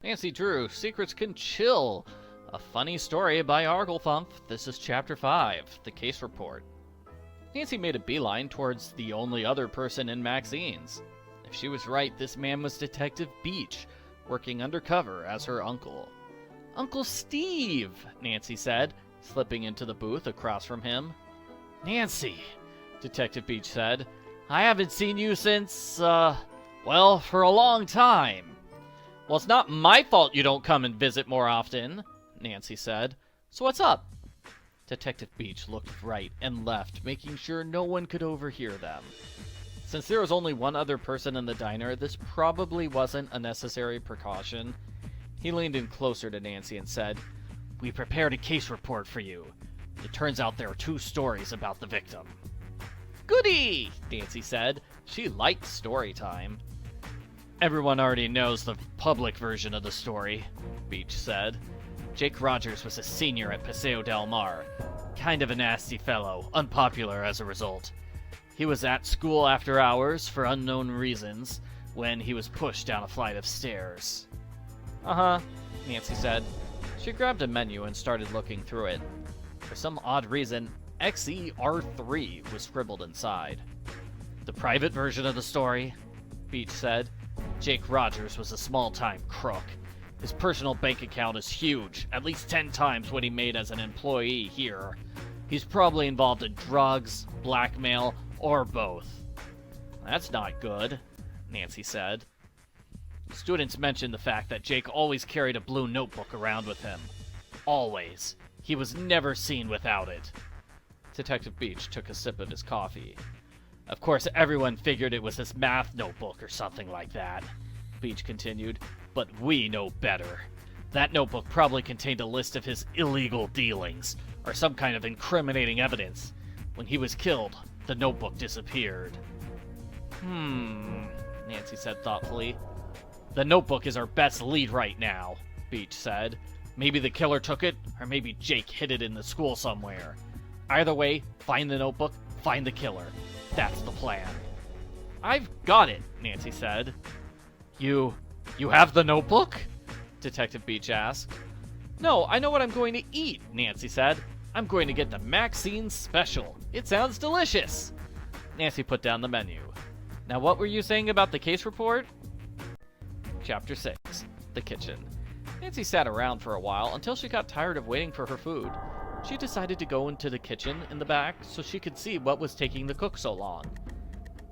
Nancy Drew, Secrets Can Chill. A funny story by Arglefumph. This is Chapter 5, The Case Report. Nancy made a beeline towards the only other person in Maxine's. If she was right, this man was Detective Beach, working undercover as her uncle. Uncle Steve, Nancy said, slipping into the booth across from him. Nancy, Detective Beach said, I haven't seen you since, well, for a long time. Well, it's not my fault you don't come and visit more often, Nancy said. So what's up? Detective Beach looked right and left, making sure no one could overhear them. Since there was only one other person in the diner, this probably wasn't a necessary precaution. He leaned in closer to Nancy and said, We prepared a case report for you. It turns out there are 2 stories about the victim. Goody, Nancy said. She liked story time. Everyone already knows the public version of the story, Beach said. Jake Rogers was a senior at Paseo del Mar. Kind of a nasty fellow, unpopular as a result. He was at school after hours, for unknown reasons, when he was pushed down a flight of stairs. Uh-huh, Nancy said. She grabbed a menu and started looking through it. For some odd reason, XER3 was scribbled inside. The private version of the story, Beach said. Jake Rogers was a small-time crook. His personal bank account is huge, at least 10 times what he made as an employee here. He's probably involved in drugs, blackmail, or both. That's not good, Nancy said. Students mentioned the fact that Jake always carried a blue notebook around with him. Always. He was never seen without it. Detective Beach took a sip of his coffee. Of course, everyone figured it was his math notebook or something like that, Beach continued, but we know better. That notebook probably contained a list of his illegal dealings, or some kind of incriminating evidence. When he was killed, the notebook disappeared. Nancy said thoughtfully. The notebook is our best lead right now, Beach said. Maybe the killer took it, or maybe Jake hid it in the school somewhere. Either way, find the notebook, find the killer. That's the plan. I've got it, Nancy said. You have the notebook? Detective Beach asked. No, I know what I'm going to eat, Nancy said. I'm going to get the Maxine Special. It sounds delicious. Nancy put down the menu. Now what were you saying about the case report? Chapter 6, The Kitchen. Nancy sat around for a while until she got tired of waiting for her food. She decided to go into the kitchen in the back so she could see what was taking the cook so long.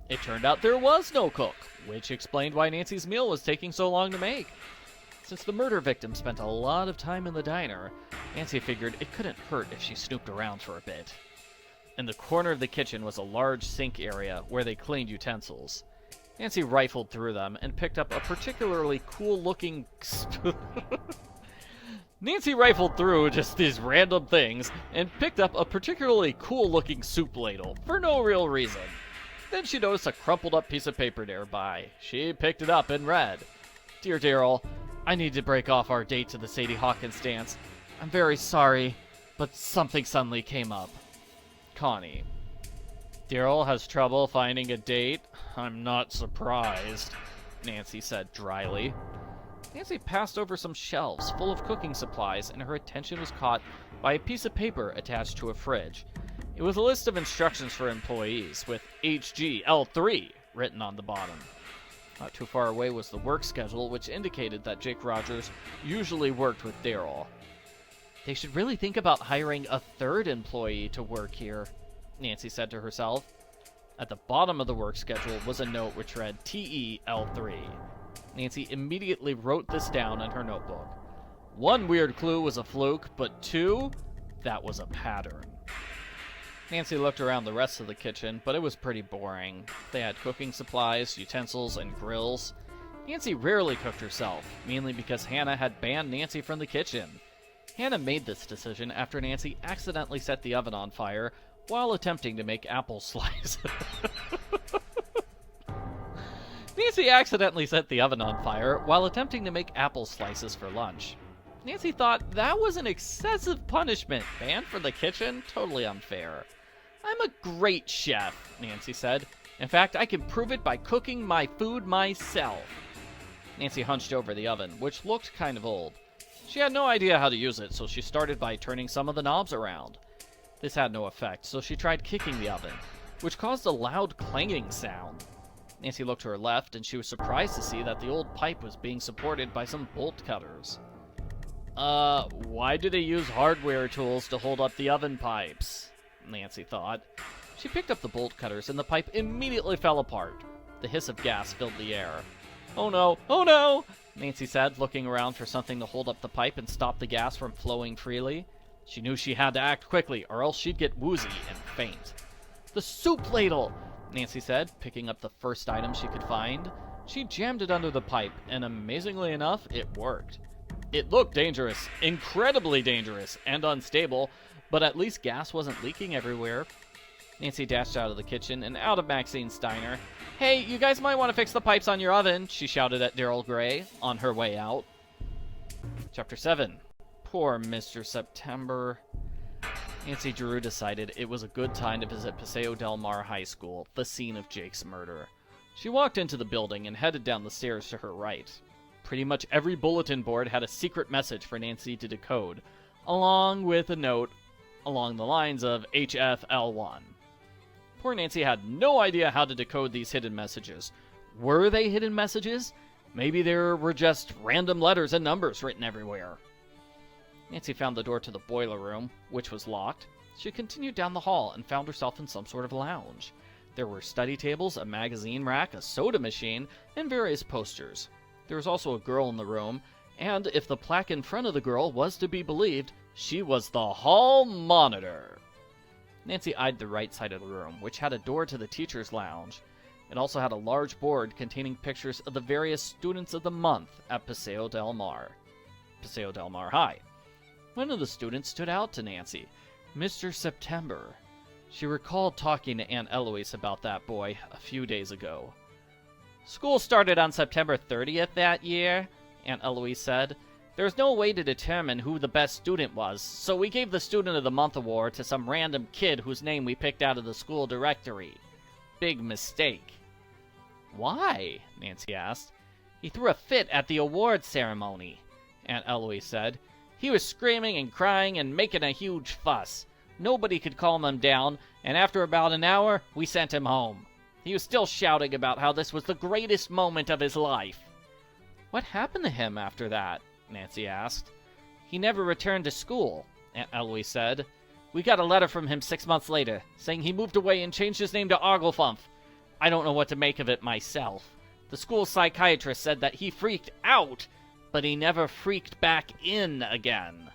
It turned out there was no cook, which explained why Nancy's meal was taking so long to make. Since the murder victim spent a lot of time in the diner, Nancy figured it couldn't hurt if she snooped around for a bit. In the corner of the kitchen was a large sink area where they cleaned utensils. Nancy rifled through them and picked up a particularly cool-looking Nancy rifled through just these random things and picked up a particularly cool-looking soup ladle for no real reason. Then she noticed a crumpled-up piece of paper nearby. She picked it up and read, Dear Daryl, I need to break off our date to the Sadie Hawkins dance. I'm very sorry, but something suddenly came up. Connie. Daryl has trouble finding a date? I'm not surprised, Nancy said dryly. Nancy passed over some shelves full of cooking supplies, and her attention was caught by a piece of paper attached to a fridge. It was a list of instructions for employees, with HGL3 written on the bottom. Not too far away was the work schedule, which indicated that Jake Rogers usually worked with Daryl. They should really think about hiring a 3rd employee to work here, Nancy said to herself. At the bottom of the work schedule was a note which read TEL3. Nancy immediately wrote this down in her notebook. 1 weird clue was a fluke, but 2, that was a pattern. Nancy looked around the rest of the kitchen, but it was pretty boring. They had cooking supplies, utensils, and grills. Nancy rarely cooked herself, mainly because Hannah had banned Nancy from the kitchen. Hannah made this decision after Nancy accidentally set the oven on fire while attempting to make apple slices. Nancy accidentally set the oven on fire while attempting to make apple slices for lunch. Nancy thought that was an excessive punishment. Banned from the kitchen? Totally unfair. I'm a great chef, Nancy said. In fact, I can prove it by cooking my food myself. Nancy hunched over the oven, which looked kind of old. She had no idea how to use it, so she started by turning some of the knobs around. This had no effect, so she tried kicking the oven, which caused a loud clanging sound. Nancy looked to her left, and she was surprised to see that the old pipe was being supported by some bolt cutters. Why do they use hardware tools to hold up the oven pipes? Nancy thought. She picked up the bolt cutters, and the pipe immediately fell apart. The hiss of gas filled the air. "Oh no! Oh no!" Nancy said, looking around for something to hold up the pipe and stop the gas from flowing freely. She knew she had to act quickly, or else she'd get woozy and faint. "The soup ladle!" Nancy said, picking up the first item she could find. She jammed it under the pipe, and amazingly enough, it worked. It looked dangerous, incredibly dangerous, and unstable, but at least gas wasn't leaking everywhere. Nancy dashed out of the kitchen and out of Maxine's diner. "Hey, you guys might want to fix the pipes on your oven," she shouted at Daryl Gray on her way out. Chapter 7. Poor Mr. September. Nancy Drew decided it was a good time to visit Paseo Del Mar High School, the scene of Jake's murder. She walked into the building and headed down the stairs to her right. Pretty much every bulletin board had a secret message for Nancy to decode, along with a note along the lines of HFL1. Poor Nancy had no idea how to decode these hidden messages. Were they hidden messages? Maybe there were just random letters and numbers written everywhere. Nancy found the door to the boiler room, which was locked. She continued down the hall and found herself in some sort of lounge. There were study tables, a magazine rack, a soda machine, and various posters. There was also a girl in the room, and if the plaque in front of the girl was to be believed, she was the hall monitor. Nancy eyed the right side of the room, which had a door to the teacher's lounge. It also had a large board containing pictures of the various students of the month at Paseo Del Mar High. One of the students stood out to Nancy, Mr. September. She recalled talking to Aunt Eloise about that boy a few days ago. "School started on September 30th that year," Aunt Eloise said. "There's no way to determine who the best student was, so we gave the Student of the Month award to some random kid whose name we picked out of the school directory. Big mistake." "Why?" Nancy asked. "He threw a fit at the awards ceremony," Aunt Eloise said. "He was screaming and crying and making a huge fuss. Nobody could calm him down, and after about an hour, we sent him home. He was still shouting about how this was the greatest moment of his life." "What happened to him after that?" Nancy asked. "He never returned to school," Aunt Eloise said. "We got a letter from him 6 months later, saying he moved away and changed his name to Arglefumph. I don't know what to make of it myself. The school psychiatrist said that he freaked out, but he never freaked back in again."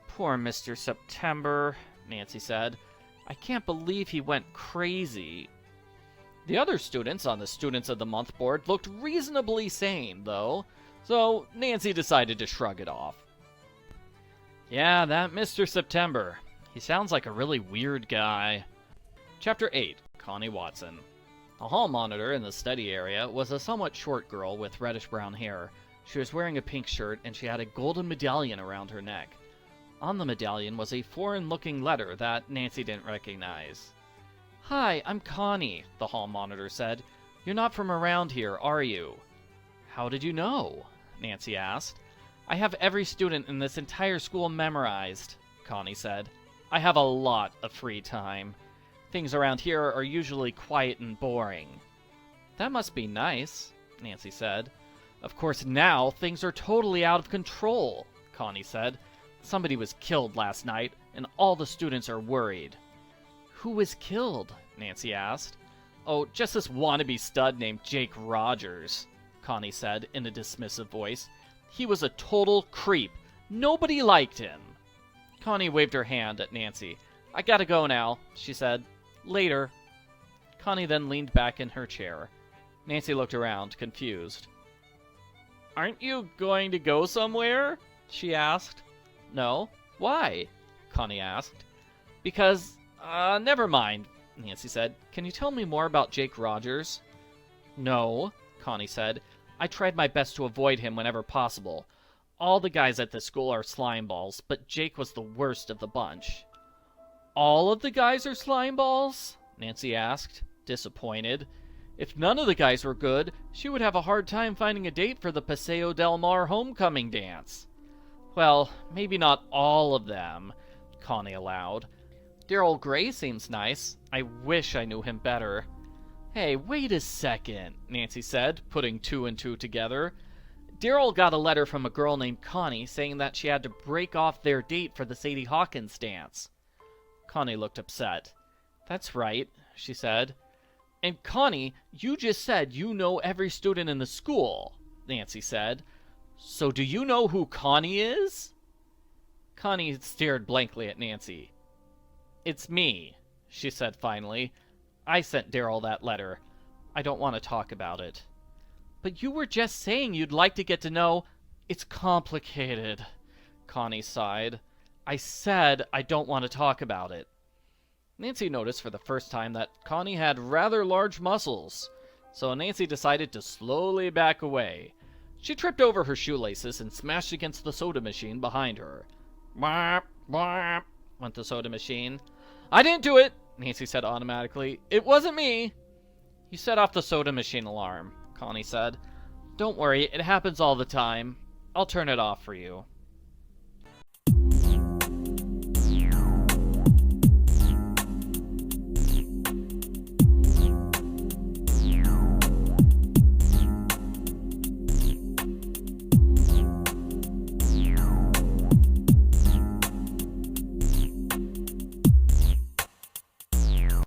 "Poor Mr. September," Nancy said. "I can't believe he went crazy." The other students on the Students of the Month board looked reasonably sane, though, so Nancy decided to shrug it off. "Yeah, that Mr. September. He sounds like a really weird guy." Chapter 8. Connie Watson. The hall monitor in the study area was a somewhat short girl with reddish-brown hair. She was wearing a pink shirt, and she had a golden medallion around her neck. On the medallion was a foreign-looking letter that Nancy didn't recognize. "Hi, I'm Connie," the hall monitor said. "You're not from around here, are you?" "How did you know?" Nancy asked. "I have every student in this entire school memorized," Connie said. "I have a lot of free time. Things around here are usually quiet and boring." "That must be nice," Nancy said. "Of course now things are totally out of control," Connie said. "Somebody was killed last night, and all the students are worried." "Who was killed?" Nancy asked. "Oh, just this wannabe stud named Jake Rogers," Connie said in a dismissive voice. "He was a total creep. Nobody liked him." Connie waved her hand at Nancy. "I gotta go now," she said. "Later." Connie then leaned back in her chair. Nancy looked around, confused. "Aren't you going to go somewhere?" she asked. "No. Why?" Connie asked. "Because, never mind," Nancy said. "Can you tell me more about Jake Rogers?" "No," Connie said. "I tried my best to avoid him whenever possible. All the guys at this school are slimeballs, but Jake was the worst of the bunch." "All of the guys are slimeballs?" Nancy asked, disappointed. If none of the guys were good, she would have a hard time finding a date for the Paseo del Mar homecoming dance. Well, maybe not all of them, Connie allowed. Daryl Gray seems nice. I wish I knew him better. Hey, wait a second, Nancy said, putting two and two together. Daryl got a letter from a girl named Connie saying that she had to break off their date for the Sadie Hawkins dance. Connie looked upset. That's right, she said. And Connie, you just said you know every student in the school, Nancy said. So do you know who Connie is? Connie stared blankly at Nancy. It's me, she said finally. I sent Daryl that letter. I don't want to talk about it. But you were just saying you'd like to get to know... It's complicated, Connie sighed. I said I don't want to talk about it. Nancy noticed for the first time that Connie had rather large muscles, so Nancy decided to slowly back away. She tripped over her shoelaces and smashed against the soda machine behind her. Bwap, bwap, went the soda machine. I didn't do it, Nancy said automatically. It wasn't me. You set off the soda machine alarm, Connie said. Don't worry, it happens all the time. I'll turn it off for you.